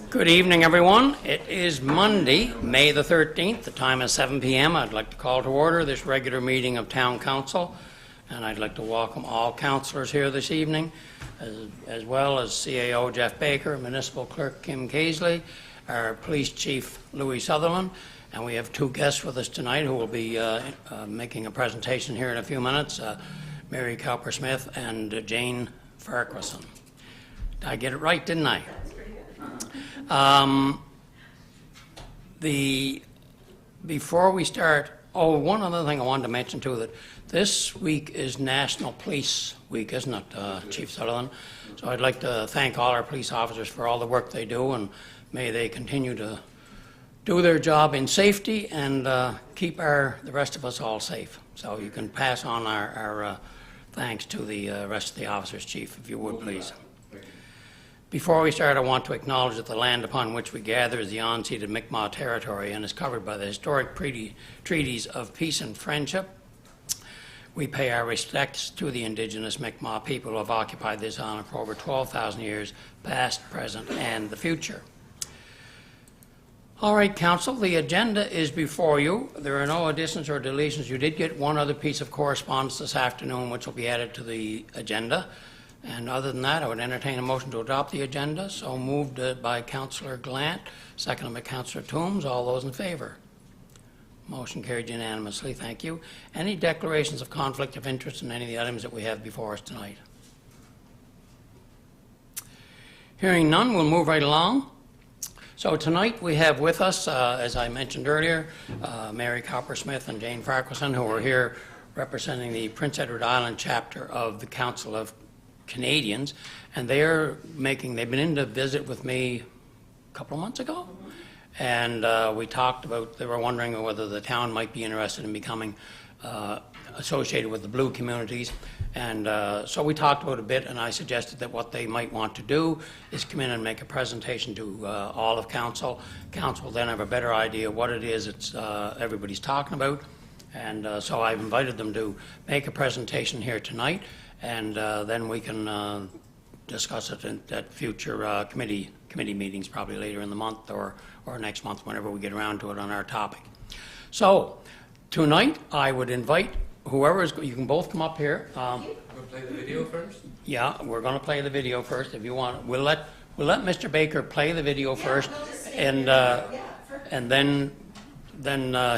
Good evening, everyone. It is Monday, May the 13th. The time is 7 p.m. I'd like to call to order this regular meeting of Town Council, and I'd like to welcome all councillors here this evening, as well as CAO Jeff Baker, Municipal Clerk Kim Casely, our Police Chief Louis Sutherland, and we have two guests with us tonight who will be making a presentation here in a few minutes, Mary Cowper-Smith and Jane Farquharson. Did I get it right, didn't I? Before we start, one other thing I wanted to mention too, that this week is National Police Week, isn't it, Chief Sutherland? So I'd like to thank all our police officers for all the work they do, and may they continue to do their job in safety and keep the rest of us all safe. So you can pass on our thanks to the rest of the officers, Chief, if you would, please. Before we start, I want to acknowledge that the land upon which we gather is the unceded Mi'kmaq territory and is covered by the historic treaties of peace and friendship. We pay our respects to the Indigenous Mi'kmaq people who have occupied this honor for over 12,000 years, past, present, and the future. All right, Council, the agenda is before you. There are no additions or deletions. You did get one other piece of correspondence this afternoon, which will be added to the agenda. And other than that, I would entertain a motion to adopt the agenda. So moved by Councillor Glant, seconded by Councillor Toombs. All those in favour? Motion carried unanimously. Thank you. Any declarations of conflict of interest in any of the items that we have before us tonight? Hearing none, we'll move right along. So tonight we have with us, as I mentioned earlier, Mary Cowper-Smith and Jane Farquharson, who are here representing the Prince Edward Island chapter of the Council of Canadians, and they've been in to visit with me a couple of months ago, and we talked about, they were wondering whether the town might be interested in becoming associated with the Blue communities, and so we talked about it a bit, and I suggested that what they might want to do is come in and make a presentation to all of Council. Council will then have a better idea what it is everybody's talking about, and so I've invited them to make a presentation here tonight, and then we can discuss it at future committee meetings, probably later in the month or next month, whenever we get around to it on our topic. So tonight I would invite whoever is, you can both come up here. We'll play the video first? Yeah, we're going to play the video first. If you want, we'll let Mr. Baker play the video first, and then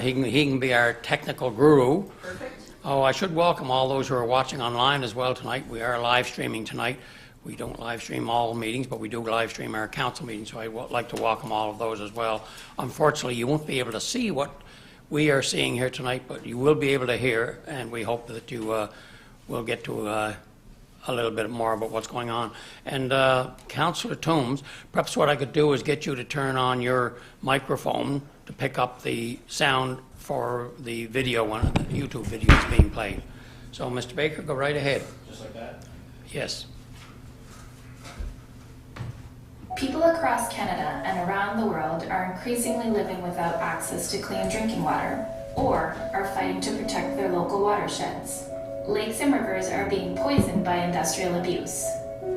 he can be our technical guru. Perfect. Oh, I should welcome all those who are watching online as well tonight. We are live streaming tonight. We don't live stream all meetings, but we do live stream our council meetings, so I'd like to welcome all of those as well. Unfortunately, you won't be able to see what we are seeing here tonight, but you will be able to hear, and we hope that you will get to a little bit more about what's going on. And Councillor Toombs, perhaps what I could do is get you to turn on your microphone to pick up the sound for the video when the YouTube video is being played. So, Mr. Baker, go right ahead. Just like that? Yes. People across Canada and around the world are increasingly living without access to clean drinking water, or are fighting to protect their local watersheds. Lakes and rivers are being poisoned by industrial abuse.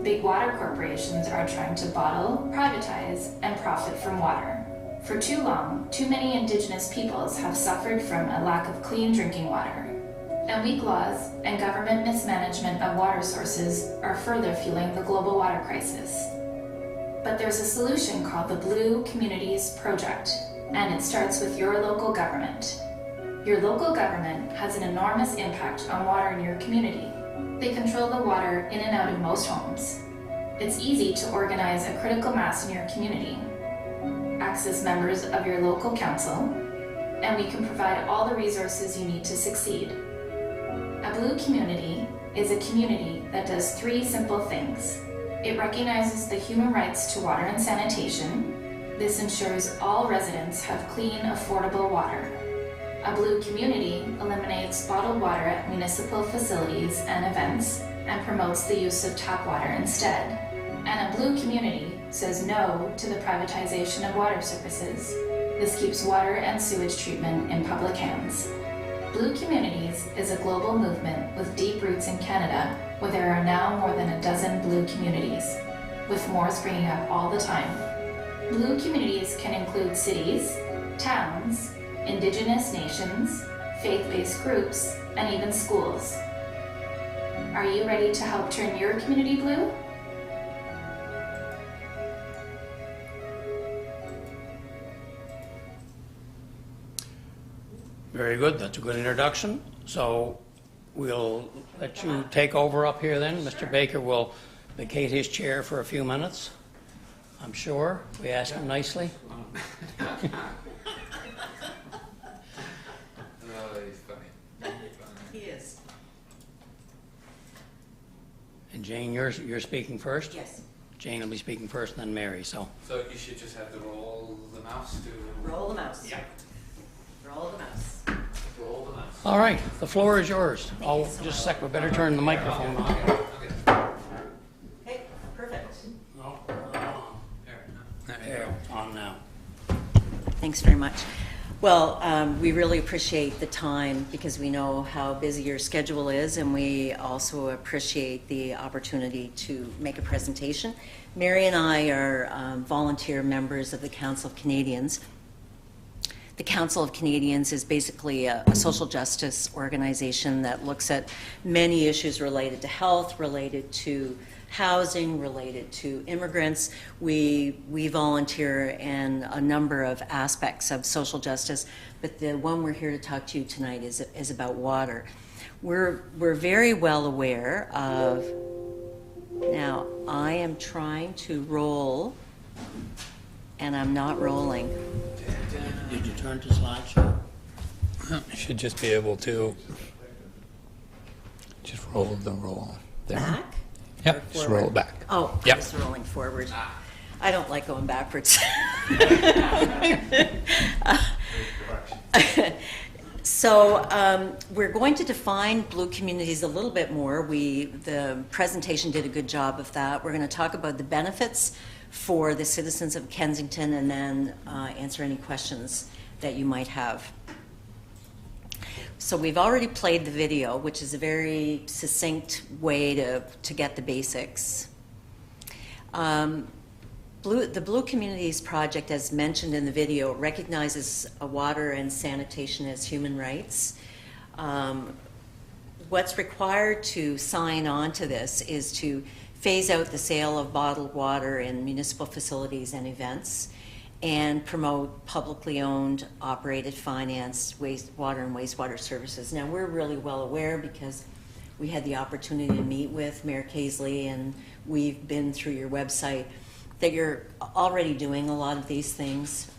Big water corporations are trying to bottle, privatize, and profit from water. For too long, too many Indigenous peoples have suffered from a lack of clean drinking water. And weak laws and government mismanagement of water sources are further fueling the global water crisis. But there's a solution called the Blue Communities Project, and it starts with your local government. Your local government has an enormous impact on water in your community. They control the water in and out of most homes. It's easy to organize a critical mass in your community. Access members of your local council, and we can provide all the resources you need to succeed. A Blue community is a community that does three simple things. It recognizes the human rights to water and sanitation. This ensures all residents have clean, affordable water. A Blue community eliminates bottled water at municipal facilities and events and promotes the use of tap water instead. And a Blue community says no to the privatization of water services. This keeps water and sewage treatment in public hands. Blue Communities is a global movement with deep roots in Canada, where there are now more than a dozen Blue communities. with more springing up all the time. Blue communities can include cities, towns, indigenous nations, faith-based groups, and even schools. Are you ready to help turn your community blue? Very good, that's a good introduction. So we'll let you take over up here then. Mr. Baker will vacate his chair for a few minutes, I'm sure. We ask him nicely. No, he's funny. He is. And Jane, you're speaking first? Yes. Jane will be speaking first, and then Mary, so. So you should just have to roll the mouse to... Roll the mouse. Yeah. Roll the mouse. Roll the mouse. All right, the floor is yours. you Oh, so just a sec, we better turn the microphone on. Okay. Hey, perfect. No, There. there, on now. Thanks very much. Well, we really appreciate the time because we know how busy your schedule is, and we also appreciate the opportunity to make a presentation. Mary and I are volunteer members of the Council of Canadians. The Council of Canadians is basically a social justice organization that looks at many issues related to health, related to housing, related to immigrants. We volunteer in a number of aspects of social justice, but the one we're here to talk to you tonight is about water. We're very well aware of, now I am trying to roll and I'm not rolling. Did you turn to slideshow? You should just be able to just roll the roll. There. Back? Yep, just roll it back. Oh, Yep. just rolling forward. I don't like going backwards. So we're going to define blue communities a little bit more. The presentation did a good job of that. We're going to talk about the benefits for the citizens of Kensington and then answer any questions that you might have. So we've already played the video, which is a very succinct way to get the basics. The Blue Communities Project, as mentioned in the video, recognizes water and sanitation as human rights. What's required to sign on to this is to phase out the sale of bottled water in municipal facilities and events, and promote publicly owned, operated, financed wastewater and wastewater services. Now, we're really well aware because we had the opportunity to meet with Mayor Casely, and we've been through your website, that you're already doing a lot of these things.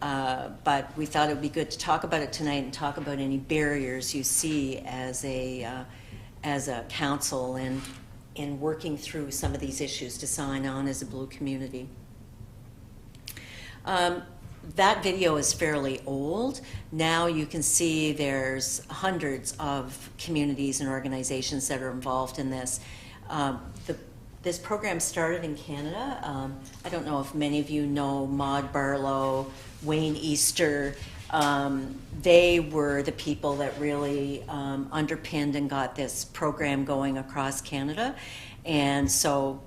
But we thought it would be good to talk about it tonight and talk about any barriers you see as a council in working through some of these issues to sign on as a blue community. That video is fairly old. Now you can see there's hundreds of communities and organizations that are involved in this. This program started in Canada. I don't know if many of you know Maud Barlow, Wayne Easter. They were the people that really underpinned and got this program going across Canada. And so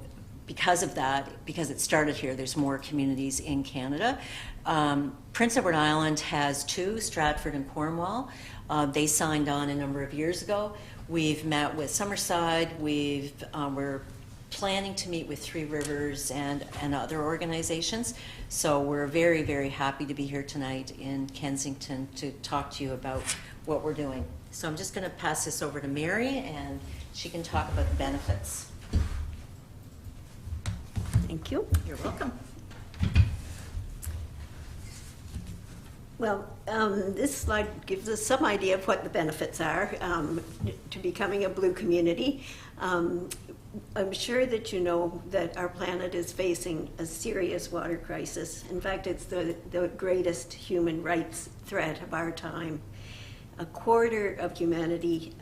because of that, because it started here, there's more communities in Canada. Prince Edward Island has two, Stratford and Cornwall. They signed on a number of years ago. We've met with Summerside. We're planning to meet with Three Rivers and other organizations. So we're very, very happy to be here tonight in Kensington to talk to you about what we're doing. So I'm just going to pass this over to Mary, and she can talk about the benefits. Thank you. You're welcome. Well, this slide gives us some idea of what the benefits are to becoming a blue community. I'm sure that you know that our planet is facing a serious water crisis. In fact, it's the greatest human rights threat of our time. A quarter of humanity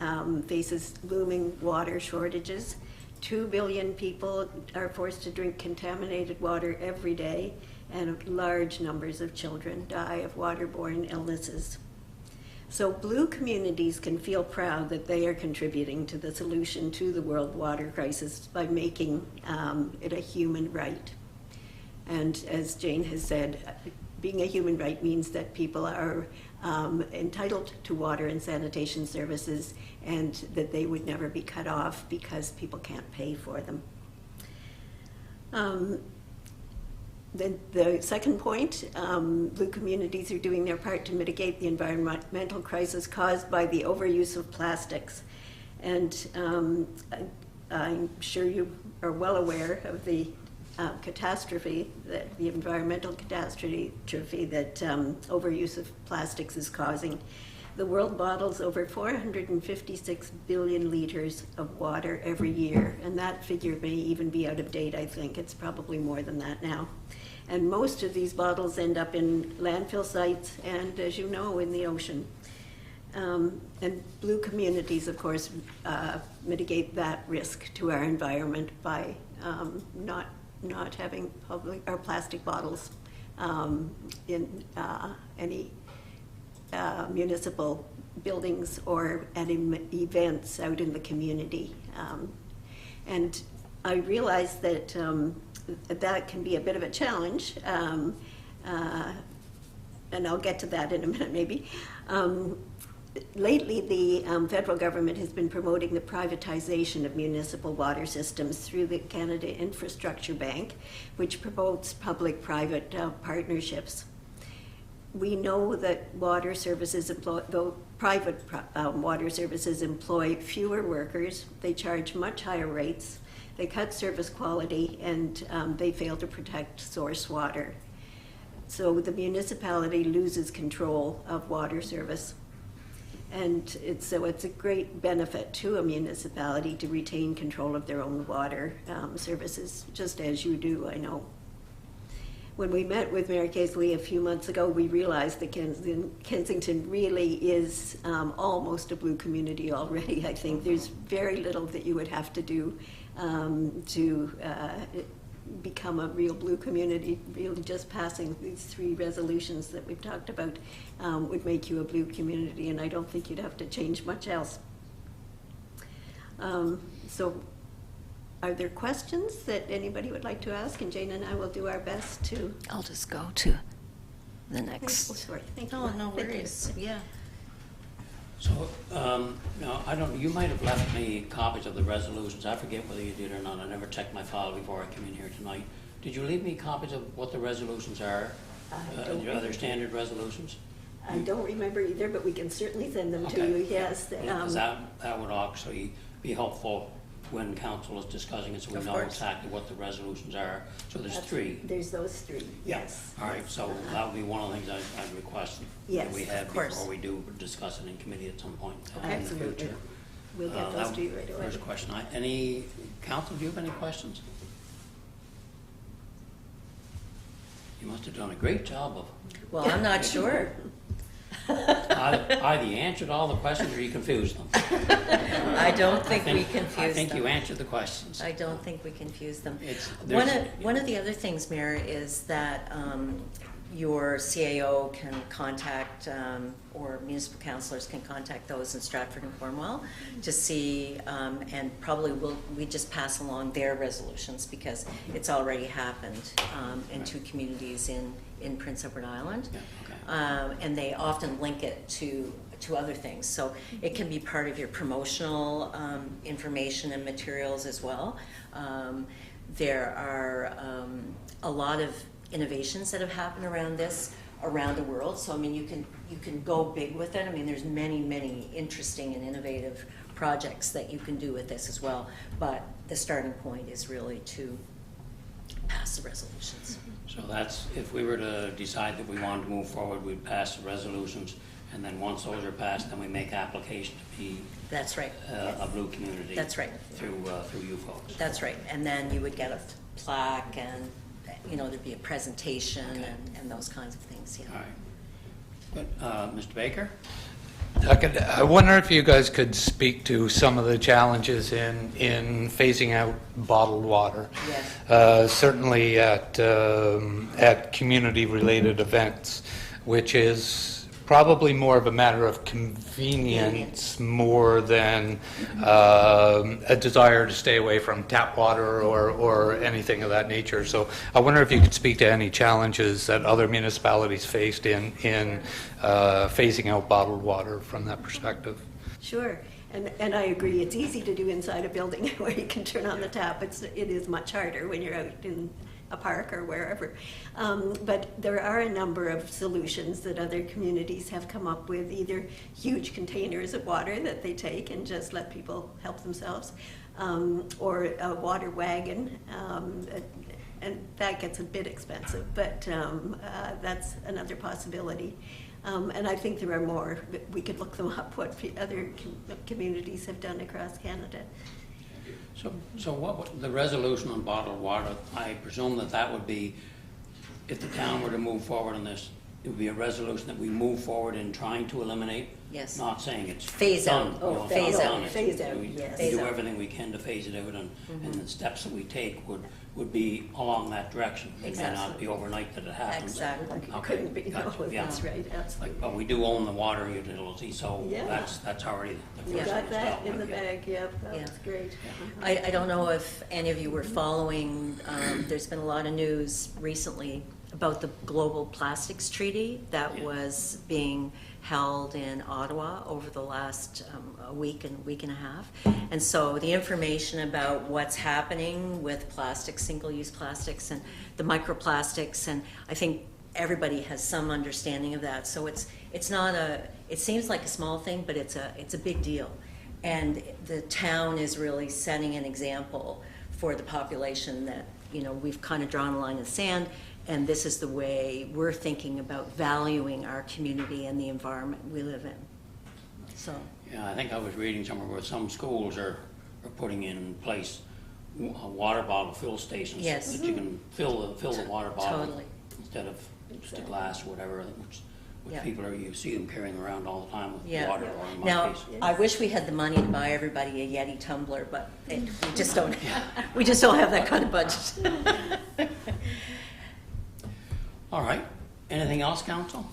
faces looming water shortages. 2 billion people are forced to drink contaminated water every day, and large numbers of children die of waterborne illnesses. So blue communities can feel proud that they are contributing to the solution to the world water crisis by making it a human right. And as Jane has said, being a human right means that people are entitled to water and sanitation services, and that they would never be cut off because people can't pay for them. Then the second point, blue communities are doing their part to mitigate the environmental crisis caused by the overuse of plastics. And I'm sure you are well aware of the catastrophe, that the environmental catastrophe that overuse of plastics is causing. The world bottles over 456 billion liters of water every year, and that figure may even be out of date, I think. It's probably more than that now. And most of these bottles end up in landfill sites and, as you know, in the ocean. And blue communities, of course, mitigate that risk to our environment by not having public or plastic bottles in any municipal buildings or at events out in the community. And I realize that that can be a bit of a challenge, and I'll get to that in a minute maybe. Lately, the federal government has been promoting the privatization of municipal water systems through the Canada Infrastructure Bank, which promotes public-private partnerships. We know that water services private water services employ fewer workers, they charge much higher rates, they cut service quality, and they fail to protect source water. So the municipality loses control of water service. And it's a great benefit to a municipality to retain control of their own water services, just as you do, I know. When we met with Mayor Casely a few months ago, we realized that Kensington really is almost a blue community already. I think there's very little that you would have to do to become a real blue community. Really just passing these 3 resolutions that we've talked about would make you a blue community, and I don't think you'd have to change much else. So are there questions that anybody would like to ask? And Jane and I will do our best to... I'll just go to the next. Oh, sorry. Thank you. Oh, no Thank you. worries. Yeah. So, now, you might have left me copies of the resolutions. I forget whether you did or not. I never checked my file before I came in here tonight. Did you leave me copies of what the resolutions are? Are there standard resolutions? I don't remember either, but we can certainly send them to you, yes. Because that would actually be helpful when council is discussing it, so we Of know course. exactly what the resolutions are. So there's 3. There's those 3, yes. All right, so that would be one of the things I'd request Yes, that we have of course. before we do discuss it in committee at some point in the Absolutely. future. We'll get That those to you right away. First question. Council, do you have any questions? You must have done a great job of Well, I'm not sure. either you answered all the questions or you confused them. I don't think we I confused think them. you answered the questions. I don't think we confuse them. There's- One of the other things, Mayor, is that your CAO can contact, or municipal councillors can contact those in Stratford and Cornwall to see, and probably we just pass along their resolutions because it's already happened in 2 communities in Prince Edward Island. Yeah, okay. And they often link it to other things. So it can be part of your promotional information and materials as well. There are a lot of innovations that have happened around this around the world. So I mean, you can go big with it. I mean, there's many interesting and innovative projects that you can do with this as well. But the starting point is really to pass the resolutions. So that's, if we were to decide that we wanted to move forward, we'd pass the resolutions, and then once those are passed, then we make application to be That's right. a blue community. That's right. Through you folks. That's right. And then you would get a plaque and, there'd be a presentation Okay. and those kinds of things, yeah. All right. Good. Mr. Baker? I wonder if you guys could speak to some of the challenges in phasing out bottled water. Yes. Certainly at community-related events, which is probably more of a matter of convenience more than a desire to stay away from tap water or anything of that nature. So I wonder if you could speak to any challenges that other municipalities faced in phasing out bottled water from that perspective. Sure, and I agree, it's easy to do inside a building where you can turn on the tap. It is much harder when you're out in a park or wherever. But there are a number of solutions that other communities have come up with, either huge containers of water that they take and just let people help themselves, or a water wagon. And that gets a bit expensive, but that's another possibility. And I think there are more. We could look them up, what other communities have done across Canada. So what, the resolution on bottled water, I presume that would be, if the town were to move forward on this, it would be a resolution that we move forward in trying to eliminate? Yes. Not saying it's Phase out. done. Oh, you know, phase it's out. done. It's- Phase out, we yes. Phase do out. everything we can to phase it out, and the steps that we take would be along that direction. It may not Exactly. be overnight that it happens. Exactly. Okay, Couldn't be, gotcha, no, yeah. that's right, absolutely. But we do own the water utility, so Yeah. that's already the We first got thing that dealt in the with, yeah. bag, yep, Yeah. that's great. I don't know if any of you were following, there's been a lot of news recently about the Global Plastics Treaty that Yeah. was being held in Ottawa over the last a week and a half. And so the information about what's happening with plastics, single-use plastics and the microplastics, and I think everybody has some understanding of that. So it's not it seems like a small thing, but it's a big deal. And the town is really setting an example for the population that, you know, we've kind of drawn a line in the sand, and this is the way we're thinking about valuing our community and the environment we live in. So, Yeah, I think I was reading somewhere where some schools are putting in place water bottle fill stations. Yes. That you can fill the water bottle. Totally. Instead of just a glass or whatever, which Yeah. people you see them carrying around all the time with yeah. water, or in my Now, case. I wish we had the money to buy everybody a Yeti tumbler, but we just don't. We just don't have that kind of budget. All right. Anything else, council?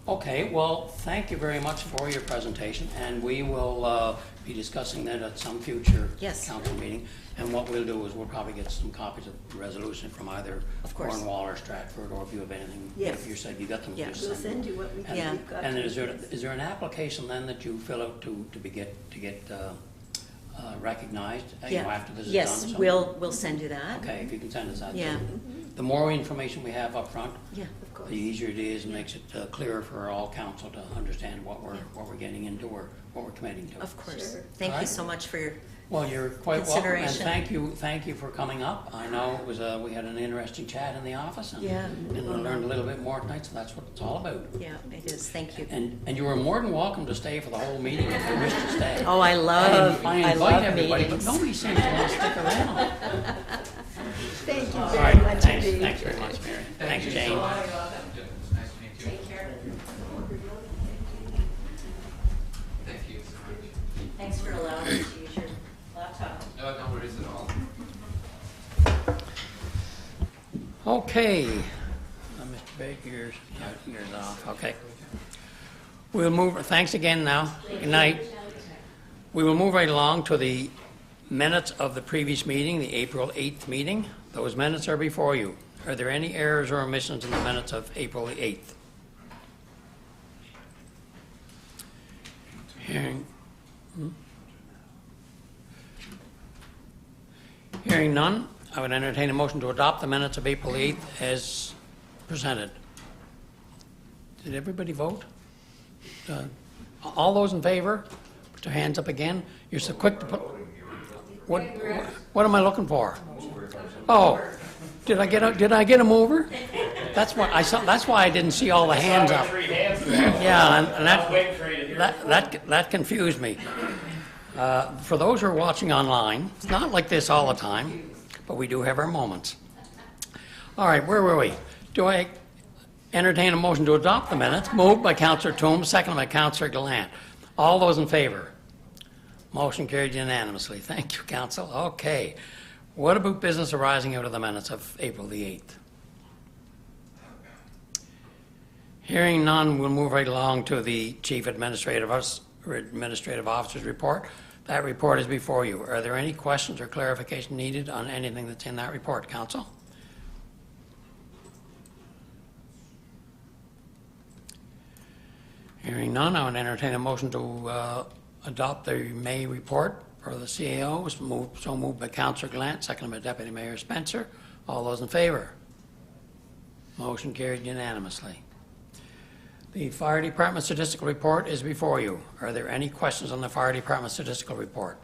Okay, well, thank you very much for your presentation, and we will be discussing that at some future Yes. council meeting. And what we'll do is we'll probably get some copies of the resolution from either Of course. Cornwall or Stratford, or if you have anything, Yes. if you said you got them, Yeah. just We'll send send them. you what we And- Yeah. we've got. And is there an application then that you fill out to get recognized, you know, after this is done? Yes, So- we'll send you that. Okay, if you can send us that. Yeah. The more information we have up front, Yeah. Of course. the easier it is, and makes it clearer for all council to understand what we're getting into, or what we're committing to. Of course. Sure. Thank All you right. so much for your, Well, you're quite welcome, and Consideration. thank you for coming up. I know it was, we had an interesting chat in the office, and Yeah. and we learned a little bit more tonight, so that's what it's all about. yeah, it is, thank you. And you are more than welcome to stay for the whole meeting if you wish to stay. Oh, I love I invite love everybody, meetings. but nobody seems to want to stick around. Thank you All very right, much thanks, indeed. thanks very much, Mary. Thanks, Jane. Nice to meet you. Take care. Thank you so much. Thanks for allowing me to use your laptop. No, no worries at all. Okay. Mr. Baker, yours off, okay. We'll move, thanks again now. Good night. We will move right along to the minutes of the previous meeting, the April 8th meeting. Those minutes are before you. Are there any errors or omissions in the minutes of April the 8th? Hearing none, I would entertain a motion to adopt the minutes of April 8th as presented. Did everybody vote? All those in favor, put your hands up again. You're so quick to put, what am I looking for? Oh, did I get a mover? That's what I saw, that's why I didn't see all the hands up. Yeah, and that confused me. For those who are watching online, it's not like this all the time, but we do have our moments. All right, where were we? Do I entertain a motion to adopt the minutes? Moved by Councillor Toombs, seconded by Councillor Gallant. All those in favor? Motion carried unanimously. Thank you, Council. Okay. What about business arising out of the minutes of April the 8th? Hearing none, we'll move right along to the Chief Administrative Officer's report. That report is before you. Are there any questions or clarification needed on anything that's in that report, Council? Hearing none, I would entertain a motion to adopt the May report for the CAO. So moved by Councillor Glant, seconded by Deputy Mayor Spencer. All those in favor? Motion carried unanimously. The Fire Department statistical report is before you. Are there any questions on the Fire Department statistical report?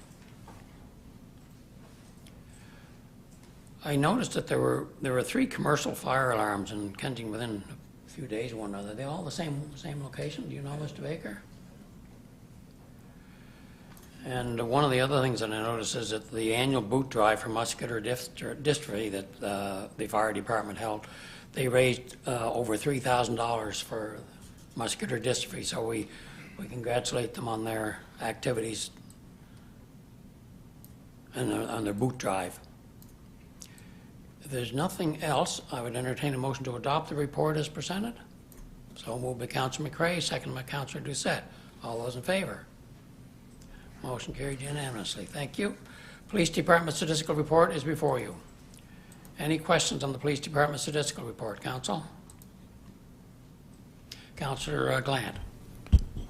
I noticed that there were 3 commercial fire alarms in Kensington within a few days of one another. Are they all the same location? Do you know, Mr. Baker? And one of the other things that I noticed is that the annual boot drive for muscular dystrophy that the fire department held, they raised over $3,000 for muscular dystrophy. So we congratulate them on their activities and on their boot drive. If there's nothing else, I would entertain a motion to adopt the report as presented. So moved by Councillor McCrae, seconded by Councillor Doucette. All those in favor? Motion carried unanimously. Thank you. Police Department statistical report is before you. Any questions on the Police Department statistical report, Council? Councillor Glant.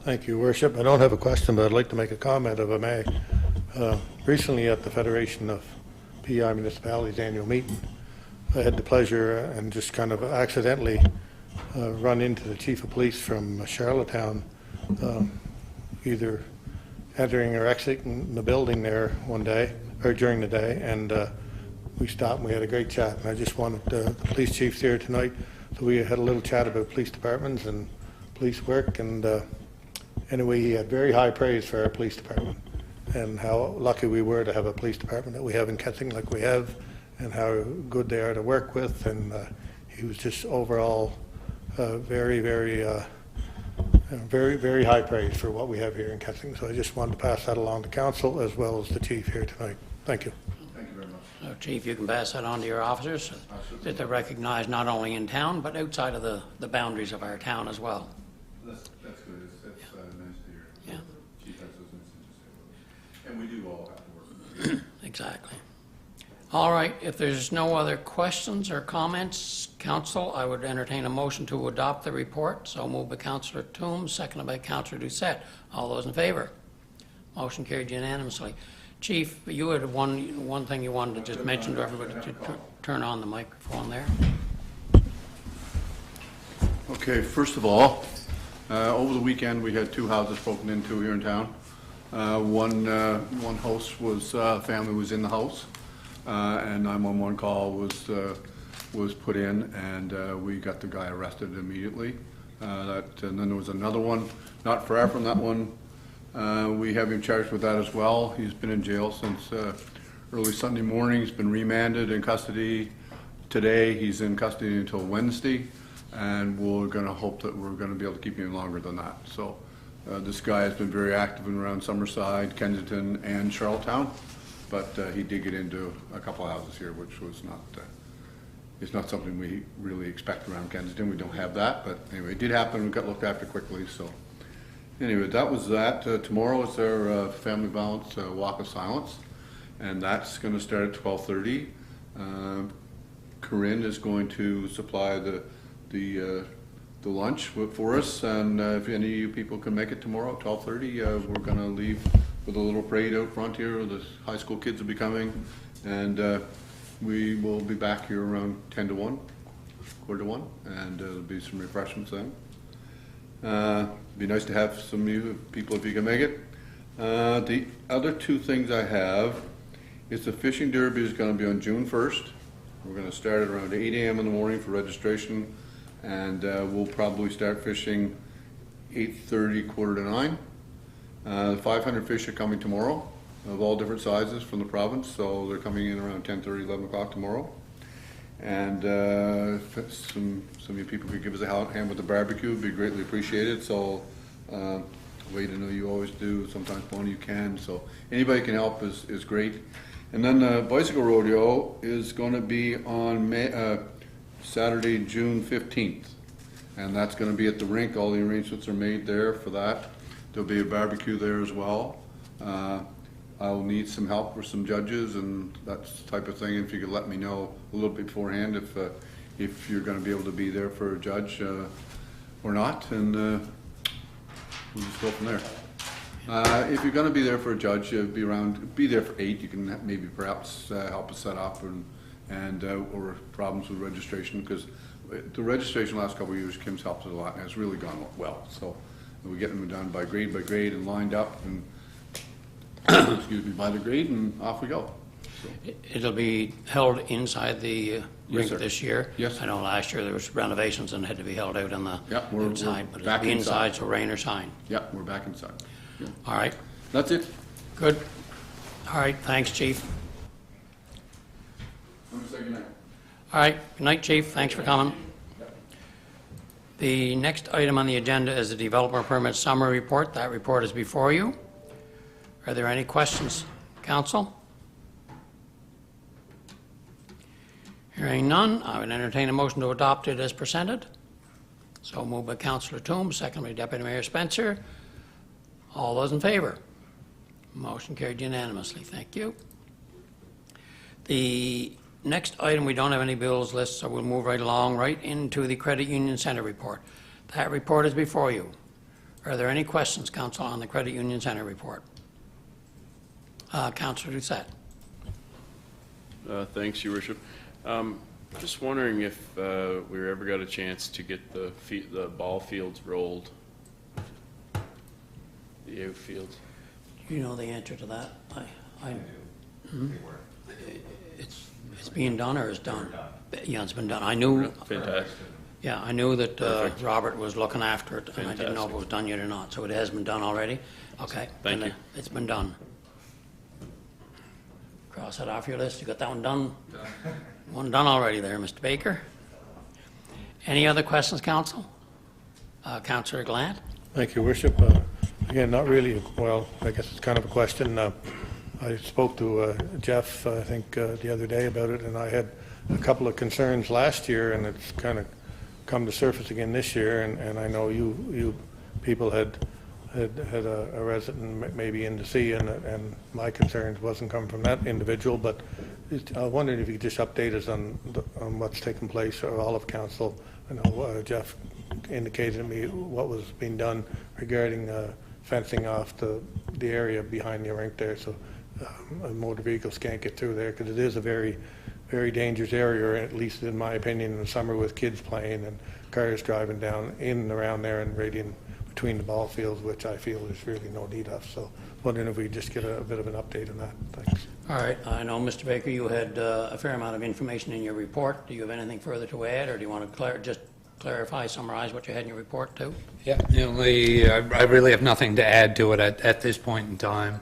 Thank you, Worship. I don't have a question, but I'd like to make a comment if I may. Recently at the Federation of PEI Municipalities annual meeting, I had the pleasure and just kind of accidentally run into the Chief of Police from Charlottetown, either entering or exiting the building there one day, or during the day, and we stopped and we had a great chat. And I just wanted the police chiefs here tonight, so we had a little chat about police departments and police work, and anyway, he had very high praise for our police department and how lucky we were to have a police department that we have in Kensington like we have, and how good they are to work with, and he was just overall very, very high praise for what we have here in Kensington. So I just wanted to pass that along to council as well as the chief here tonight. Thank you. Thank you very much. So, Chief, you can pass that on to your officers, that they're recognized not only in town, but outside of the boundaries of our town as well. That's good. It's nice to hear. Yeah. Chief has those instances to say. And we do all have to work. Exactly. All right, if there's no other questions or comments, Council, I would entertain a motion to adopt the report. So moved by Councillor Toombs, seconded by Councillor Doucette. All those in favor? Motion carried unanimously. Chief, you had one thing you wanted to just mention to everybody, to turn on the microphone there. Okay, first of all, over the weekend, we had 2 houses broken into here in town. One house was, family was in the house, and 911 call was put in, and we got the guy arrested immediately. And then there was another one, not far from that one. We have him charged with that as well. He's been in jail since early Sunday morning. He's been remanded in custody today. He's in custody until Wednesday, and we're going to hope that we're going to be able to keep him longer than that. So this guy has been very active around Summerside, Kensington, and Charlottetown, but he did get into a couple of houses here, which was not it's not something we really expect around Kensington. We don't have that, but anyway, it did happen. We got looked after quickly. So anyway, that was that. Tomorrow is our Family Violence Walk of Silence, and that's going to start at 12:30. Corinne is going to supply the lunch for us, and if any of you people can make it tomorrow at 12:30, we're going to leave with a little parade out front here. The high school kids will be coming, and we will be back here around 10 to 1, quarter to 1, and there'll be some refreshments then. It'd be nice to have some of you people if you can make it. The other 2 things I have is the fishing derby is going to be on June 1st. We're going to start at around 8 a.m. in the morning for registration, and we'll probably start fishing 8:30, quarter to 9. 500 fish are coming tomorrow of all different sizes from the province, so they're coming in around 10:30, 11 o'clock tomorrow. And if some of you people could give us a hand with the barbecue, it'd be greatly appreciated. So Wade, I know you always do, sometimes one you can, so anybody can help is great. And then the bicycle rodeo is going to be on Saturday, June 15th. and that's gonna be at the rink. All the arrangements are made there for that. There'll be a barbecue there as well. I'll need some help for some judges and that type of thing, if you could let me know a little bit beforehand if you're gonna be able to be there for a judge or not, and we'll just go from there. If you're gonna be there for a judge, be there for 8. You can maybe perhaps help us set up or problems with registration, because the registration the last couple of years, Kim's helped us a lot, and it's really gone well. So we get them done by grade and lined up, and excuse me, by the grade, and off we go. So, It'll be held inside the Yes, rink sir. this year? Yes. I know last year there was renovations and had to be held out on the Yeah, we're outside, but it'll back be inside. inside, so rain or shine. yeah, we're back inside. Yeah. All right, That's it. good. All right, thanks, chief. I'm gonna say good night. All right, good night, chief, thanks for coming. The next item on the agenda is the developer permit summary report. That report is before you. Are there any questions, council? Hearing none, I would entertain a motion to adopt it as presented. So moved by Councillor Toombs, second by Deputy Mayor Spencer. All those in favor? Motion carried unanimously. Thank you. The next item, we don't have any bills listed, so we'll move right along, right into the Credit Union Center report. That report is before you. Are there any questions, council, on the Credit Union Center report? Councillor Doucette. Thanks, Your Worship. Just wondering if we ever got a chance to get the ball fields rolled, the outfields. Do you know the answer to that? It's being done or is done? Yeah, it's been done. I knew. Fantastic. Yeah, I knew that Perfect. Robert was looking after it, and I didn't know if it Fantastic. was done yet or not. So it has been done already? Okay. Thank then you. It's been done. Cross that off your list. You got that one done? One done already there, Mr. Baker. Any other questions, council? Councillor Glant? Thank you, Worship. Again, not really, well, I guess it's kind of a question. I spoke to Jeff, I think, the other day about it, and I had a couple of concerns last year, and it's kind of come to surface again this year, and I know you people had a resident maybe in to see, and my concerns wasn't coming from that individual, but I wondered if you could just update us on what's taken place, or all of council. I know Jeff indicated to me what was being done regarding fencing off the area behind the rink there, so motor vehicles can't get through there, because it is a very, very dangerous area, at least in my opinion, in the summer, with kids playing and cars driving down in and around there and right in between the ball fields, which I feel there's really no need of. So wondering if we could just get a bit of an update on that. Thanks. All right, I know, Mr. Baker, you had a fair amount of information in your report. Do you have anything further to add, or do you want to just clarify, summarize what you had in your report too? Yeah, I really have nothing to add to it at this point in time.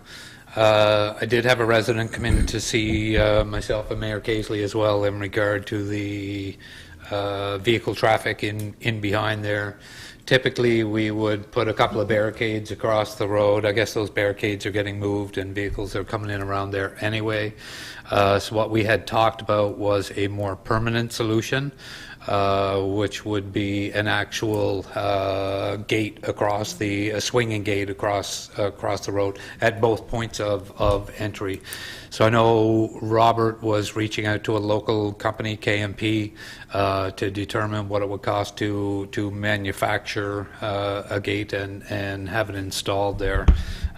I did have a resident come in to see myself and Mayor Casely as well in regard to the vehicle traffic in behind there. Typically, we would put a couple of barricades across the road. I guess those barricades are getting moved and vehicles are coming in around there anyway. So what we had talked about was a more permanent solution, which would be an actual gate across a swinging gate across the road at both points of entry. So I know Robert was reaching out to a local company, KMP, to determine what it would cost to manufacture a gate and have it installed there.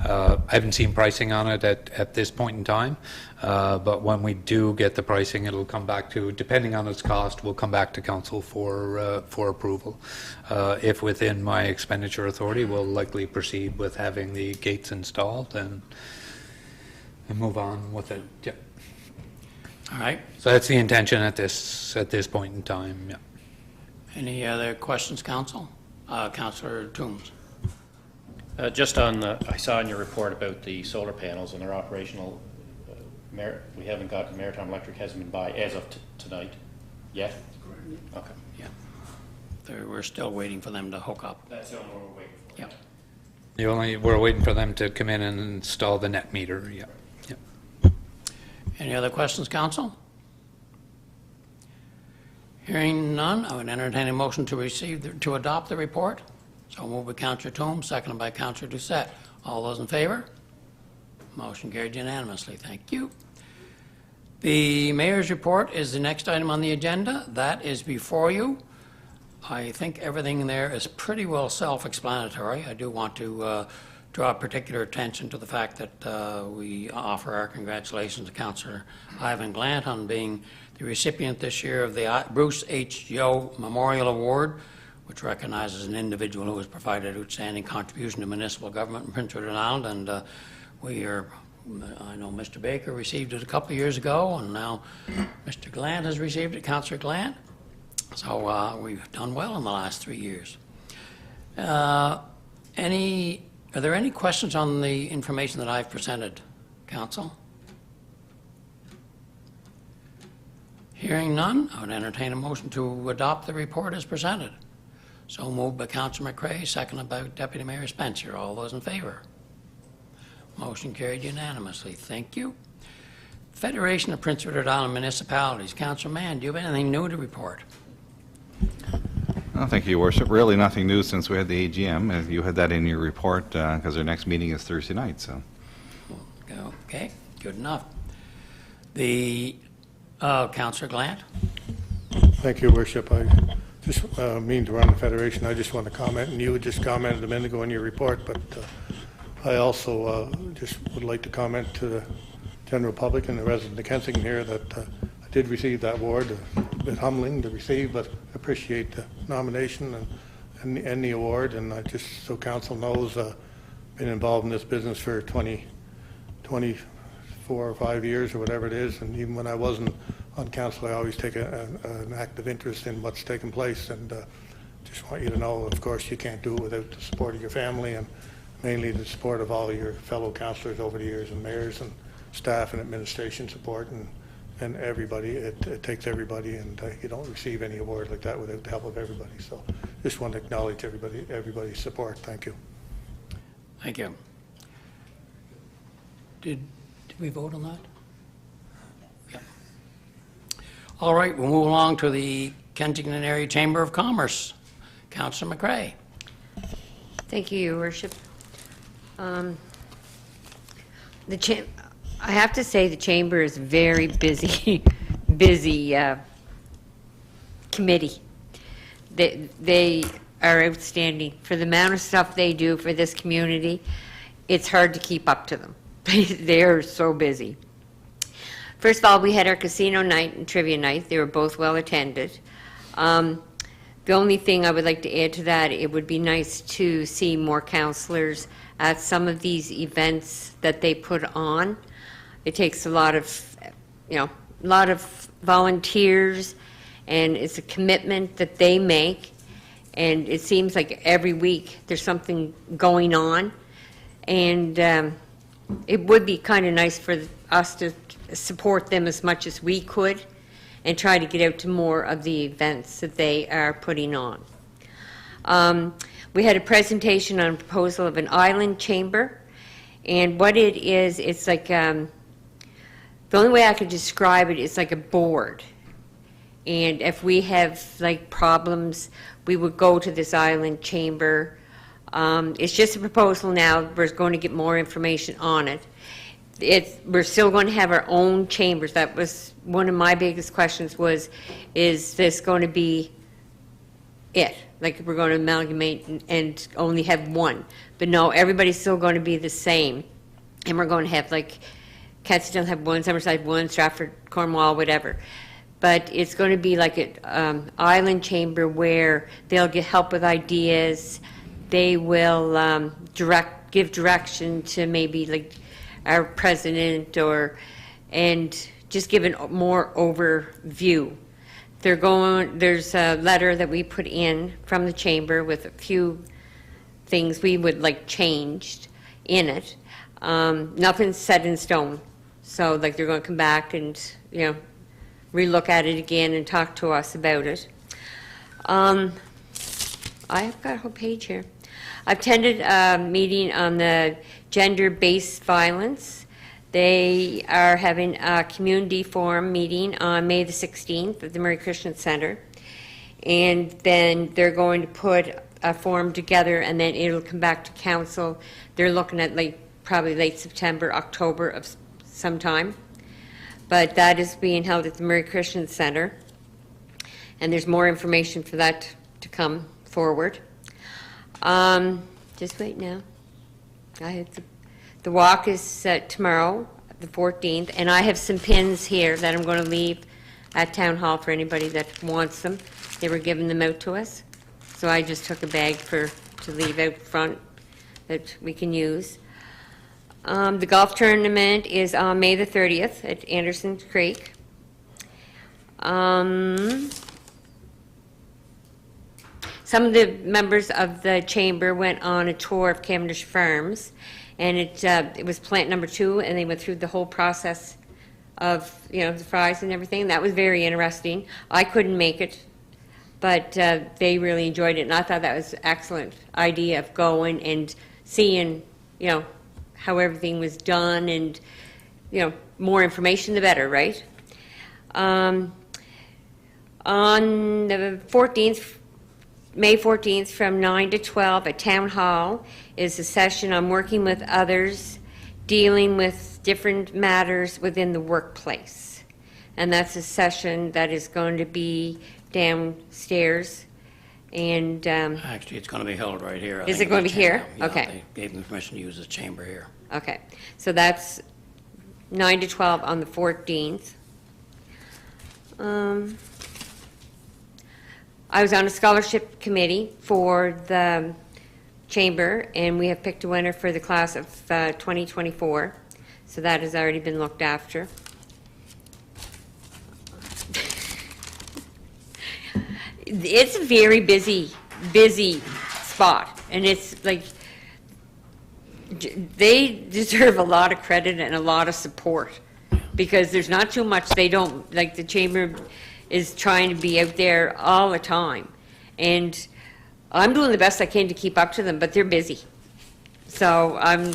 I haven't seen pricing on it at this point in time, but when we do get the pricing, it'll come back to, depending on its cost, we'll come back to council for approval. If within my expenditure authority, we'll likely proceed with having the gates installed and move on with it. Yeah. All right. So that's the intention at this point in time. Yeah. Any other questions, council? Councillor Toombs. Just on I saw in your report about the solar panels and their operational. We haven't got Maritime Electric hasn't been by as of tonight yet. Okay. Yeah. We're still waiting for them to hook up. That's the only one we're waiting for. Yeah. We're waiting for them to come in and install the net meter. Yeah. Any other questions, council? Hearing none, I would entertain a motion to adopt the report. So moved by Councillor Toombs, seconded by Councillor Doucette. All those in favor? Motion carried unanimously. Thank you. The mayor's report is the next item on the agenda. That is before you. I think everything there is pretty well self-explanatory. I do want to draw particular attention to the fact that we offer our congratulations to Councillor Ivan Glant on being the recipient this year of the Bruce H. Yo Memorial Award, which recognizes an individual who has provided outstanding contribution to municipal government in Prince Edward Island. And I know Mr. Baker received it a couple of years ago, and now Mr. Glant has received it, Councillor Glant. So we've done well in the last 3 years. Are there any questions on the information that I've presented, Council? Hearing none, I would entertain a motion to adopt the report as presented. So moved by Councillor McCray, seconded by Deputy Mayor Spencer. All those in favor? Motion carried unanimously. Thank you. Federation of Prince Edward Island Municipalities. Councillor Mann, do you have anything new to report? Oh, thank you, Your Worship. Really nothing new since we had the AGM. You had that in your report because our next meeting is Thursday night. So. Okay, good enough. Councillor Glant? Thank you, Worship. I just mean to run the Federation. I just want to comment, and you just commented a minute ago in your report, but I also just would like to comment to the general public and the residents of Kensington here that I did receive that award. A bit humbling to receive, but appreciate the nomination and the award. And I just, so council knows, been involved in this business for 24 or 5 years or whatever it is. And even when I wasn't on council, I always take an active interest in what's taking place. And just want you to know, of course, you can't do it without the support of your family and mainly the support of all your fellow councillors over the years, and mayors and staff and administration support and everybody. It takes everybody, and you don't receive any award like that without the help of everybody. So just want to acknowledge everybody's support. Thank you. Thank you. Did we vote on that? Yeah. All right, we'll move along to the Kensington Area Chamber of Commerce. Councillor McCray. Thank you, Your Worship. I have to say the chamber is very busy, busy committee. They are outstanding for the amount of stuff they do for this community. It's hard to keep up to them. They are so busy. First of all, we had our casino night and trivia night. They were both well attended. The only thing I would like to add to that, it would be nice to see more counselors at some of these events that they put on. It takes a lot of, volunteers, and it's a commitment that they make. And it seems like every week there's something going on. And it would be kind of nice for us to support them as much as we could and try to get out to more of the events that they are putting on. We had a presentation on a proposal of an island chamber, and what it is, it's like, the only way I could describe it is like a board. And if we have like problems, we would go to this island chamber. It's just a proposal now. We're going to get more information on it. We're still going to have our own chambers. That was one of my biggest questions was, is this going to be it? Like we're going to amalgamate and only have one. But no, everybody's still going to be the same. And we're going to have like, Kensington will have one, Summerside one, Stratford, Cornwall, whatever. But it's going to be like an island chamber where they'll get help with ideas. They will give direction to maybe like our president and just give a more overview. There's a letter that we put in from the chamber with a few things we would like changed in it. Nothing's set in stone. So like they're going to come back and, relook at it again and talk to us about it. I've got a whole page here. I've attended a meeting on the gender-based violence. They are having a community forum meeting on May the 16th at the Murray Christian Center. And then they're going to put a form together, and then it'll come back to council. They're looking at probably late September, October of sometime. But that is being held at the Murray Christian Center. And there's more information for that to come forward. Just wait now. The walk is tomorrow, the 14th, and I have some pins here that I'm going to leave at Town Hall for anybody that wants them. They were giving them out to us, so I just took a bag to leave out front that we can use. The golf tournament is on May the 30th at Anderson Creek. Some of the members of the chamber went on a tour of Cavendish Farms, and it was plant number 2, and they went through the whole process of, the fries and everything. That was very interesting. I couldn't make it, but they really enjoyed it, and I thought that was an excellent idea of going and seeing, how everything was done, and, more information the better, right? On the 14th, May 14th, from 9 to 12 at Town Hall is a session on working with others, dealing with different matters within the workplace. And that's a session that is going to be downstairs. And Actually, it's going to be held right here. Is it going to be here? Yeah, Okay. They gave them permission to use the chamber here. Okay, so that's 9 to 12 on the 14th. I was on a scholarship committee for the chamber, and we have picked a winner for the class of 2024. So that has already been looked after. It's a very busy spot, and it's like they deserve a lot of credit and a lot of support, because there's not too much they don't, like the chamber is trying to be out there all the time. And I'm doing the best I can to keep up to them, but they're busy. So I'm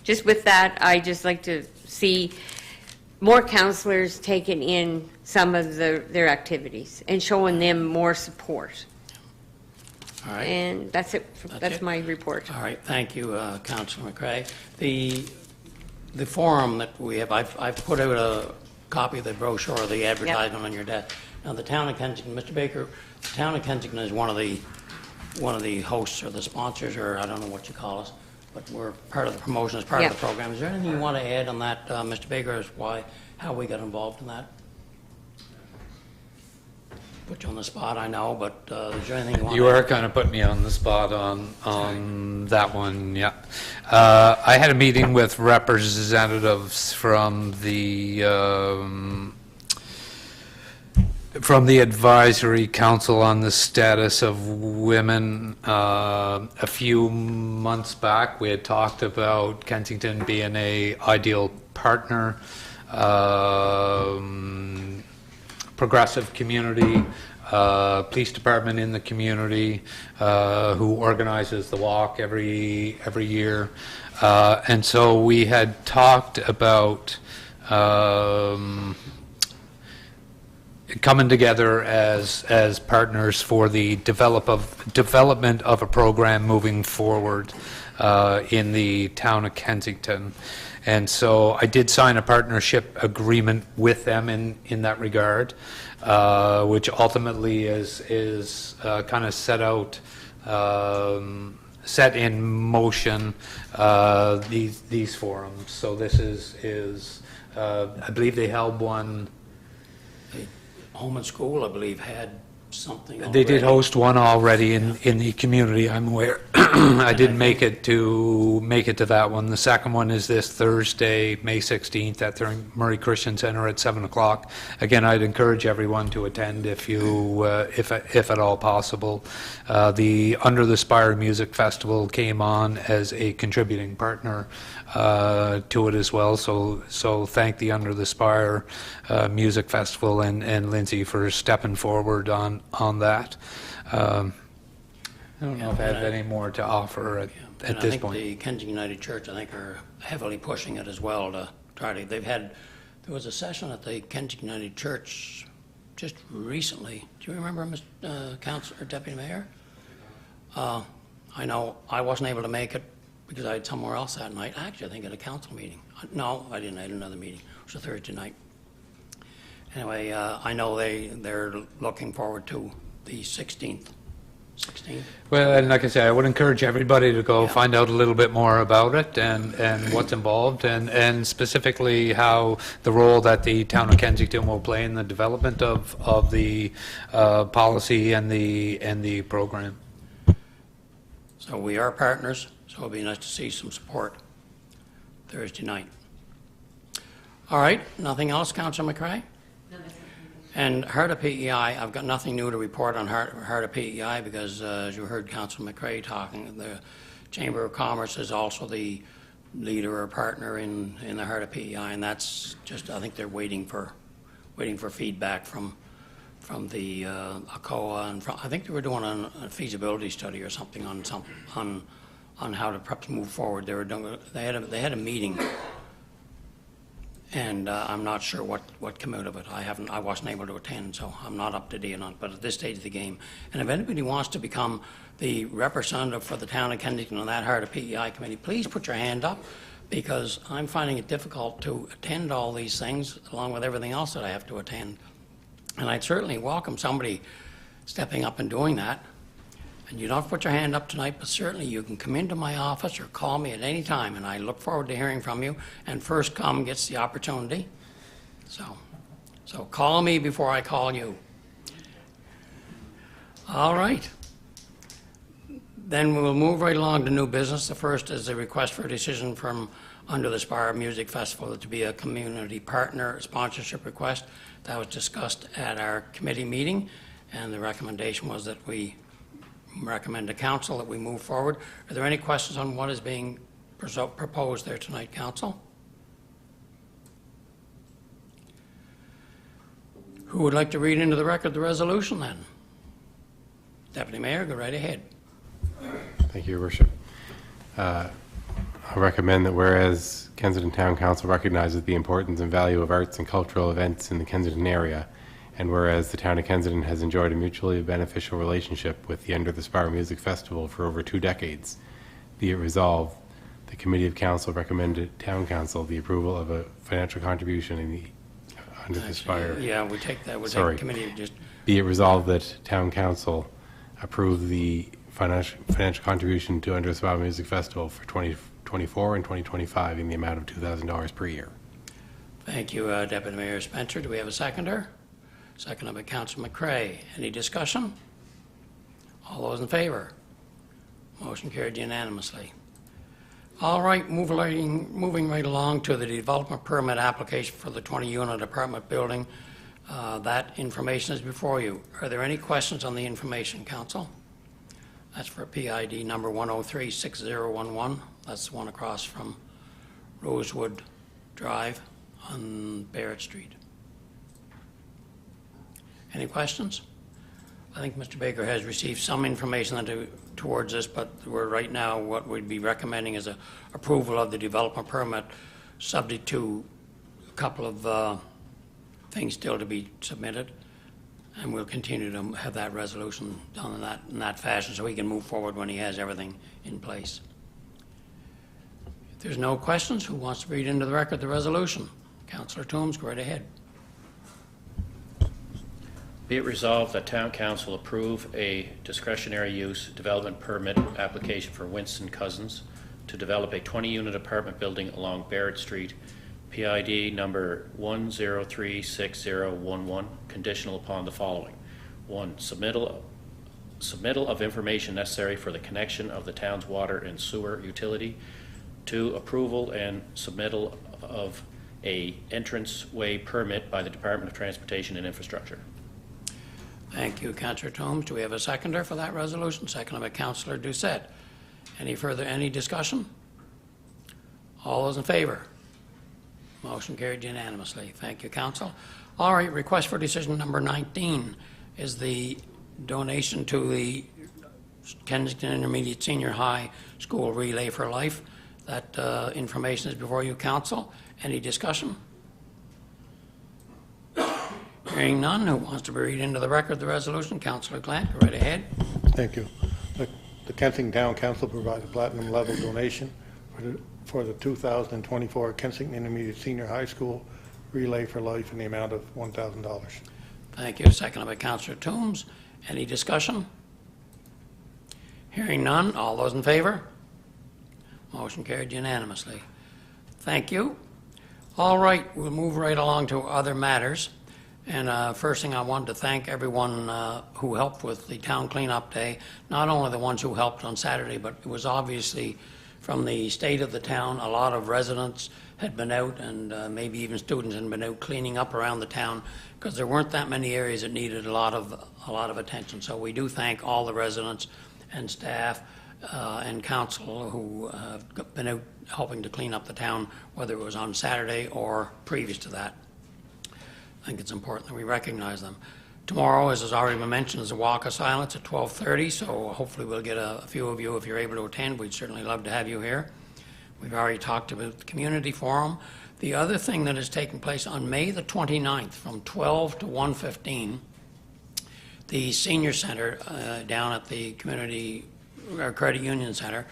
just with that, I just like to see more counselors taking in some of their activities and showing them more support. All right. And that's it. That's it? my report. All right, thank you, Councilor McCray. The forum that we have, I've put out a copy of the brochure, of the advertisement on your desk. Now, the town of Kensington, Mr. Baker, the town of Kensington is one of the hosts or the sponsors, or I don't know what you call us, but we're part of the promotion, as part of the program. Is there anything you want to add on that, Mr. Baker, as how we got involved in that? Put you on the spot, I know, but is there anything you want You to add? are kind of putting me on the spot on that one, yeah. I had a meeting with representatives from the advisory council on the status of women a few months back. We had talked about Kensington being an ideal partner, progressive community, police department in the community, who organizes the walk every year. And so we had talked about coming together as partners for the development of a program moving forward in the town of Kensington. And so I did sign a partnership agreement with them in that regard, which ultimately is kind of set in motion these forums. So this is I believe they held one. Home and School, I believe, had something They did already. host one already in the community, I'm aware. I didn't make it to that one. The second one is this Thursday, May 16th at the Murray Christian Center at 7 o'clock. Again, I'd encourage everyone to attend if at all possible. The Under the Spire Music Festival came on as a contributing partner to it as well. So thank the Under the Spire Music Festival and Lindsay for stepping forward on that. I don't know if I have any more to offer at this point. I think the Kensington United Church, I think, are heavily pushing it as well to try to, there was a session at the Kensington United Church just recently. Do you remember, Mr. Council or Deputy Mayor? I know I wasn't able to make it because I had somewhere else that night. Actually, I think at a council meeting. No, I didn't. I had another meeting. It was a Thursday night. Anyway, I know they're looking forward to the 16th. 16th? Well, and like I say, I would encourage everybody to go Yeah. find out a little bit more about it and what's involved and specifically how the role that the town of Kensington will play in the development of the policy and the program. So we are partners, so it'll be nice to see some support Thursday night. All right, nothing else, Councillor McCrae? And HARDA PEI, I've got nothing new to report on HARDA PEI because, as you heard Councillor McCrae talking, the Chamber of Commerce is also the leader or partner in the HARDA PEI, and that's just, I think they're waiting for feedback from the ACOA, and I think they were doing a feasibility study or something on how to perhaps move forward. They had a meeting. And I'm not sure what came out of it. I wasn't able to attend, so I'm not up to date on it. But at this stage of the game, and if anybody wants to become the representative for the town of Kensington on that HARDA PEI committee, please put your hand up, because I'm finding it difficult to attend all these things along with everything else that I have to attend. And I'd certainly welcome somebody stepping up and doing that. And you don't have to put your hand up tonight, but certainly you can come into my office or call me at any time, and I look forward to hearing from you. And first come gets the opportunity. So call me before I call you. All right. Then we'll move right along to new business. The first is a request for a decision from Under the Spire Music Festival to be a community partner sponsorship request. That was discussed at our committee meeting, and the recommendation was that we recommend to council that we move forward. Are there any questions on what is being proposed there tonight, council? Who would like to read into the record the resolution then? Deputy Mayor, go right ahead. Thank you, Your Worship. I recommend that whereas Kensington Town Council recognizes the importance and value of arts and cultural events in the Kensington area, and whereas the town of Kensington has enjoyed a mutually beneficial relationship with the Under the Spire Music Festival for over 2 decades, be it resolved, the Committee of Council recommended Town Council the approval of a financial contribution in the Under the Spire. Yeah, we take that. We'll take Sorry. the committee just. Be it resolved that Town Council approve the financial contribution to Under the Spire Music Festival for 2024 and 2025 in the amount of $2,000 per year. Thank you, Deputy Mayor Spencer. Do we have a seconder? Seconded by Councilor McCrae. Any discussion? All those in favor? Motion carried unanimously. All right, moving right along to the development permit application for the 20-unit apartment building. That information is before you. Are there any questions on the information, Council? That's for PID number 1036011. That's the one across from Rosewood Drive on Barrett Street. Any questions? I think Mr. Baker has received some information towards this, but we're right now, what we'd be recommending is a approval of the development permit, subject to a couple of things still to be submitted, and we'll continue to have that resolution done in that fashion so he can move forward when he has everything in place. If there's no questions, who wants to read into the record the resolution? Councillor Toombs, go right ahead. Be it resolved that Town Council approve a discretionary use development permit application for Winston Cousins to develop a 20-unit apartment building along Barrett Street, PID number 1036011, conditional upon the following. 1, submittal of information necessary for the connection of the town's water and sewer utility. 2, approval and submittal of a entranceway permit by the Department of Transportation and Infrastructure. Thank you, Councillor Toombs. Do we have a seconder for that resolution? Seconded by Councillor Doucette. Any discussion? All those in favor? Motion carried unanimously. Thank you, Council. All right, request for decision number 19 is the donation to the Kensington Intermediate Senior High School Relay for Life. That information is before you, Council. Any discussion? Hearing none, who wants to read into the record the resolution? Councillor Glant, go right ahead. Thank you. The Kensington Town Council provides a platinum level donation for the 2024 Kensington Intermediate Senior High School Relay for Life in the amount of $1,000. Thank you. Seconded by Councillor Toombs. Any discussion? Hearing none, all those in favor? Motion carried unanimously. Thank you. All right, we'll move right along to other matters. And first thing, I wanted to thank everyone who helped with the town cleanup day, not only the ones who helped on Saturday, but it was obviously from the state of the town. A lot of residents had been out, and maybe even students had been out cleaning up around the town, because there weren't that many areas that needed a lot of attention. So we do thank all the residents and staff and council who have been out helping to clean up the town, whether it was on Saturday or previous to that. I think it's important that we recognize them. Tomorrow, as has already been mentioned, is a walk of silence at 12:30, so hopefully we'll get a few of you if you're able to attend. We'd certainly love to have you here. We've already talked about the community forum. The other thing that is taking place on May the 29th from 12 to 1:15, the Senior Center down at the Community Credit Union Center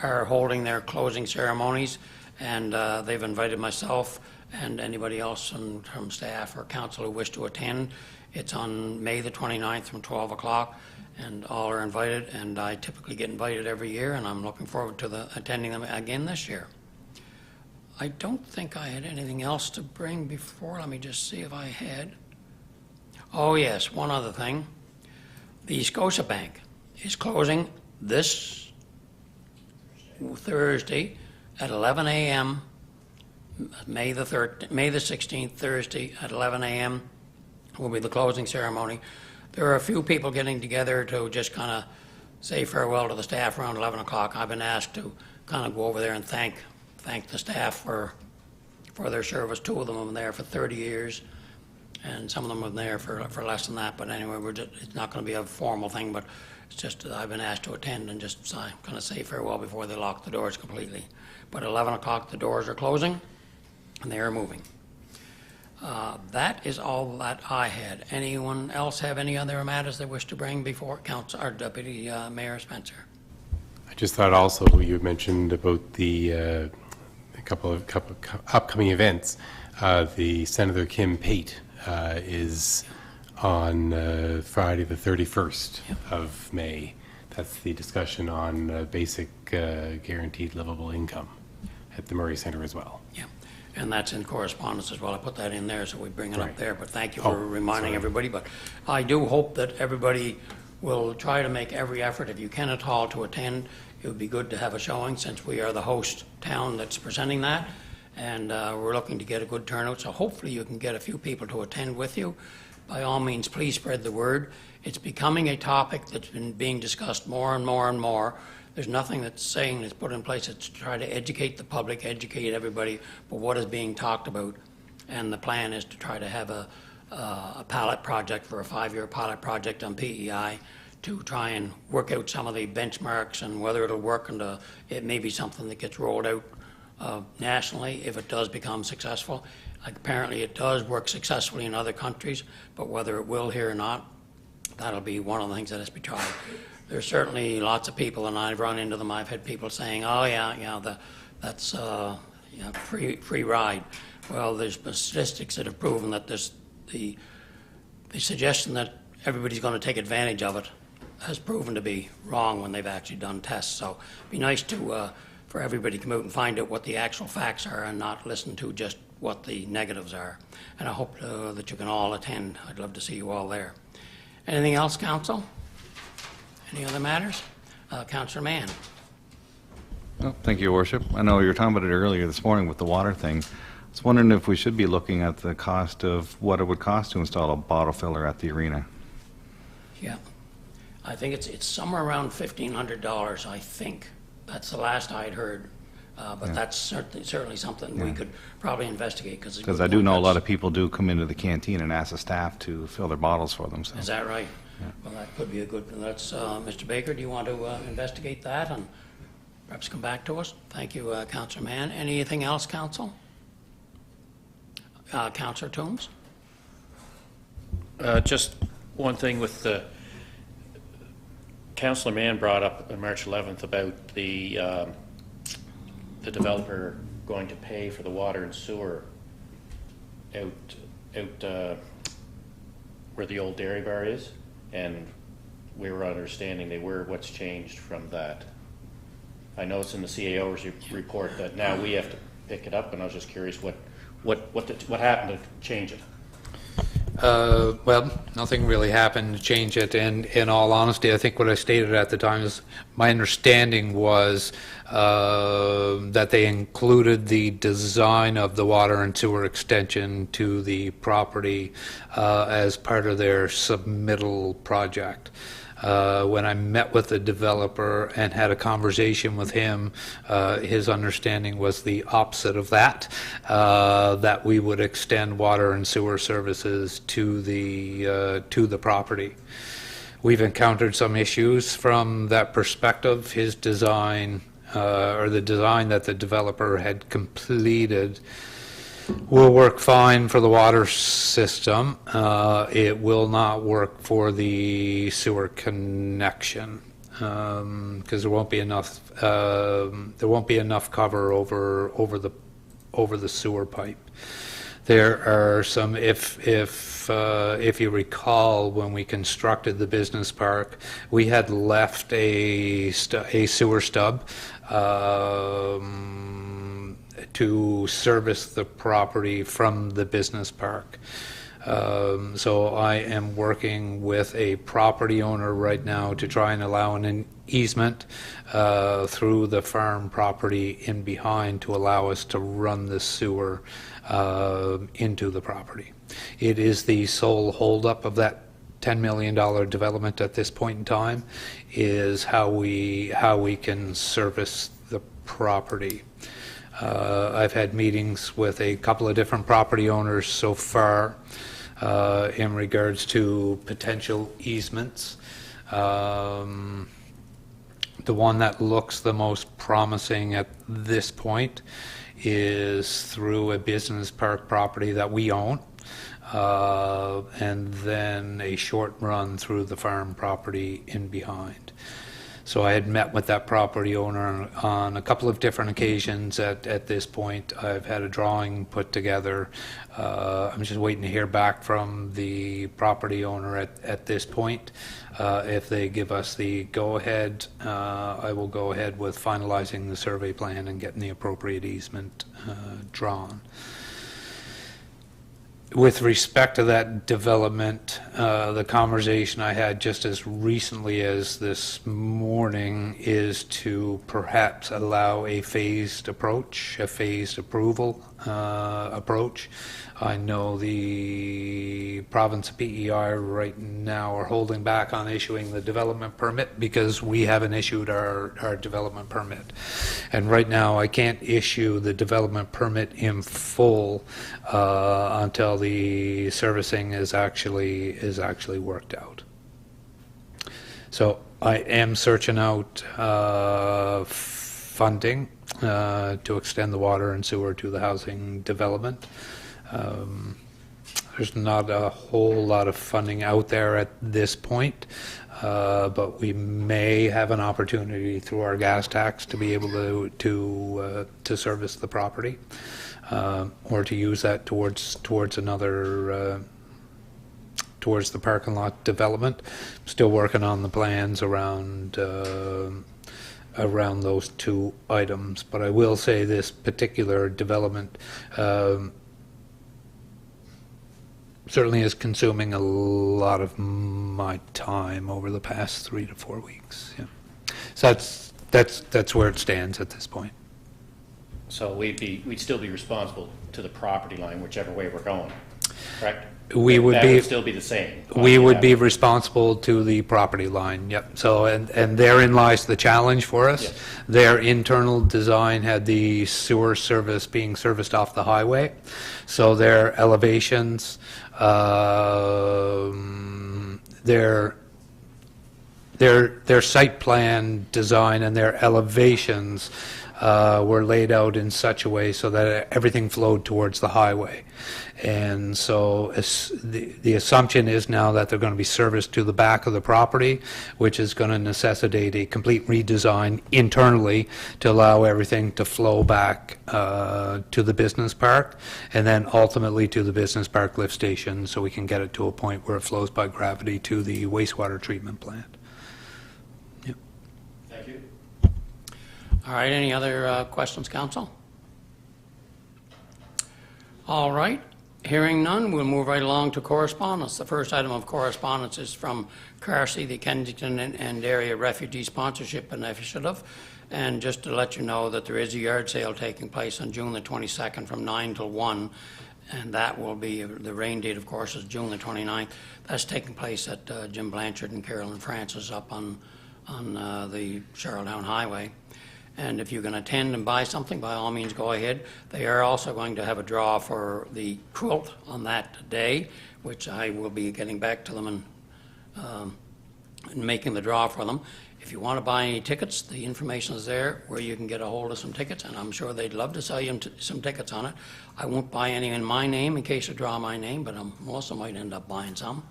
are holding their closing ceremonies, and they've invited myself and anybody else from staff or council who wish to attend. It's on May the 29th from 12 o'clock, and all are invited, and I typically get invited every year, and I'm looking forward to attending them again this year. I don't think I had anything else to bring before. Let me just see if I had. Oh yes, one other thing. The Scotiabank is closing this Thursday at 11 a.m., May the 16th, Thursday at 11 a.m. will be the closing ceremony. There are a few people getting together to just kind of say farewell to the staff around 11 o'clock. I've been asked to kind of go over there and thank the staff for their service. Two of them have been there for 30 years, and some of them have been there for less than that. But anyway, it's not going to be a formal thing, but it's just that I've been asked to attend and just kind of say farewell before they lock the doors completely. But at 11 o'clock, the doors are closing, and they are moving. That is all that I had. Anyone else have any other matters they wish to bring before Council, our Deputy Mayor Spencer? I just thought also you had mentioned about the a couple of upcoming events. The Senator Kim Pate is on Friday the 31st of May. That's the discussion on basic guaranteed livable income at the Murray Center as well. Yeah, and that's in correspondence as well. I put that in there so we bring it up there, but thank you for reminding everybody. But I do hope that everybody will try to make every effort, if you can at all, to attend. It would be good to have a showing since we are the host town that's presenting that, and we're looking to get a good turnout, so hopefully you can get a few people to attend with you. By all means, please spread the word. It's becoming a topic that's been being discussed more and more and more. There's nothing that's saying that's put in place. It's to try to educate the public, educate everybody for what is being talked about. And the plan is to try to have a pilot project for a 5-year pilot project on PEI to try and work out some of the benchmarks and whether it'll work, and it may be something that gets rolled out nationally if it does become successful. Apparently it does work successfully in other countries, but whether it will here or not, that'll be one of the things that has to be tried. There's certainly lots of people, and I've run into them, I've had people saying, oh yeah, that's free ride. Well, there's statistics that have proven that the suggestion that everybody's going to take advantage of it has proven to be wrong when they've actually done tests. So it'd be nice to for everybody to come out and find out what the actual facts are and not listen to just what the negatives are. And I hope that you can all attend. I'd love to see you all there. Anything else, Council? Any other matters? Councillor Mann. Well, thank you, Your Worship. I know you were talking about it earlier this morning with the water thing. I was wondering if we should be looking at the cost of what it would cost to install a bottle filler at the arena. Yeah. I think it's somewhere around $1,500, I think. That's the last I'd heard. But that's certainly something we could probably investigate. Because I do know a lot of people do come into the canteen and ask the staff to fill their bottles for them. So. Is that right? Yeah. Well, that could be a good, that's, Mr. Baker, do you want to investigate that and perhaps come back to us? Thank you, Councillor Mann. Anything else, Council? Councillor Toombs? Just one thing with the, Councillor Mann brought up on March 11th about the developer going to pay for the water and sewer out where the old dairy bar is, and we were understanding they were. What's changed from that? I know it's in the CAO's report that now we have to pick it up, and I was just curious what happened to change it. Well, nothing really happened to change it, and in all honesty, I think what I stated at the time is my understanding was that they included the design of the water and sewer extension to the property as part of their submittal project. When I met with the developer and had a conversation with him, his understanding was the opposite of that, that we would extend water and sewer services to the property. We've encountered some issues from that perspective. His design, or the design that the developer had completed, will work fine for the water system. It will not work for the sewer connection because there won't be enough. There won't be enough cover over the sewer pipe. There are some. If you recall, when we constructed the business park, we had left a sewer stub. To service the property from the business park. So I am working with a property owner right now to try and allow an easement through the farm property in behind to allow us to run the sewer into the property. It is the sole holdup of that $10 million development at this point in time, is how we can service the property. I've had meetings with a couple of different property owners so far in regards to potential easements. The one that looks the most promising at this point is through a business park property that we own, and then a short run through the farm property in behind. So I had met with that property owner on a couple of different occasions at this point. I've had a drawing put together. I'm just waiting to hear back from the property owner at this point. If they give us the go-ahead, I will go ahead with finalizing the survey plan and getting the appropriate easement drawn. With respect to that development, the conversation I had just as recently as this morning is to perhaps allow a phased approach, a phased approval approach. I know the province of PEI right now are holding back on issuing the development permit because we haven't issued our development permit. And right now I can't issue the development permit in full until the servicing is actually worked out. So I am searching out funding to extend the water and sewer to the housing development. There's not a whole lot of funding out there at this point, but we may have an opportunity through our gas tax to be able to service the property, or to use that towards another towards the parking lot development. Still working on the plans around those two items, but I will say this particular development certainly is consuming a lot of my time over the past 3 to 4 weeks. Yeah. So that's where it stands at this point. So we'd still be responsible to the property line, whichever way we're going, correct? That would still be the same. We would be responsible to the property line, yep. So, and therein lies the challenge for us. Yes. Their internal design had the sewer service being serviced off the highway. So their elevations, their site plan design and their elevations were laid out in such a way so that everything flowed towards the highway. And so the assumption is now that they're going to be serviced to the back of the property, which is going to necessitate a complete redesign internally to allow everything to flow back to the business park, and then ultimately to the business park lift station, so we can get it to a point where it flows by gravity to the wastewater treatment plant. Yep. Thank you. All right, any other questions, council? All right, hearing none, we'll move right along to correspondence. The first item of correspondence is from CARSI, the Kensington and Area Refugee Sponsorship Initiative. And just to let you know that there is a yard sale taking place on June the 22nd from 9 till 1, and that will be, the rain date, of course, is June the 29th. That's taking place at Jim Blanchard and Carolyn Francis up on the Charlottetown Highway. And if you can attend and buy something, by all means, go ahead. They are also going to have a draw for the quilt on that day, which I will be getting back to them and making the draw for them. If you want to buy any tickets, the information is there where you can get a hold of some tickets, and I'm sure they'd love to sell you some tickets on it. I won't buy any in my name in case you draw my name, but Melissa might end up buying some.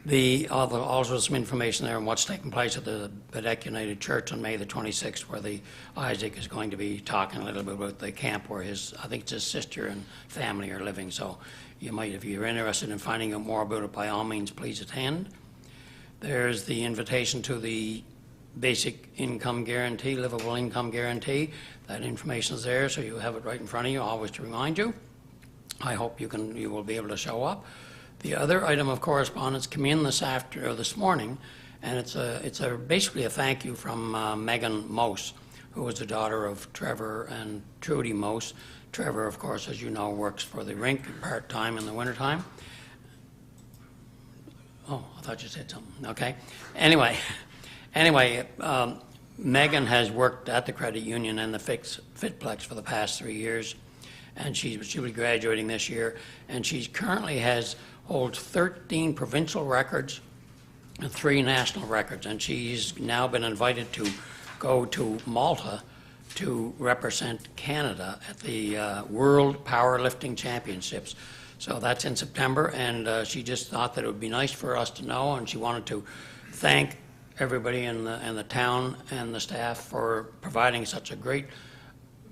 Also some information there on what's taking place at the Badek United Church on May the 26th, where Isaac is going to be talking a little bit about the camp where I think it's his sister and family are living. So you might, if you're interested in finding out more about it, by all means, please attend. There's the invitation to the basic income guarantee, livable income guarantee. That information is there, so you have it right in front of you, always to remind you. I hope you will be able to show up. The other item of correspondence came in this morning, and it's basically a thank you from Megan Mose, who was the daughter of Trevor and Trudy Mose. Trevor, of course, as you know, works for the rink part-time in the wintertime. Oh, I thought you said something. Okay. Anyway, Megan has worked at the credit union and the Fitplex for the past 3 years, and she'll be graduating this year, and she currently holds 13 provincial records and 3 national records, and she's now been invited to go to Malta to represent Canada at the World Powerlifting Championships. So that's in September, and she just thought that it would be nice for us to know, and she wanted to thank everybody in the town and the staff for providing such a great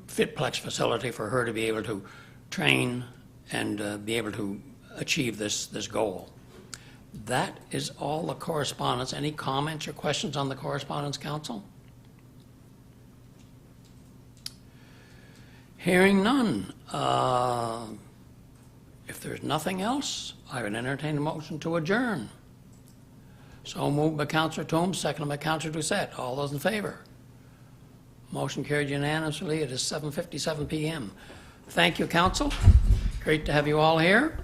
Fitplex facility for her to be able to train and be able to achieve this goal. That is all the correspondence. Any comments or questions on the correspondence, council? Hearing none. If there's nothing else, I would entertain a motion to adjourn. So moved by Councillor Toombs, seconded by Councillor Doucette. All those in favor? Motion carried unanimously. It is 7:57 p.m. Thank you, council. Great to have you all here.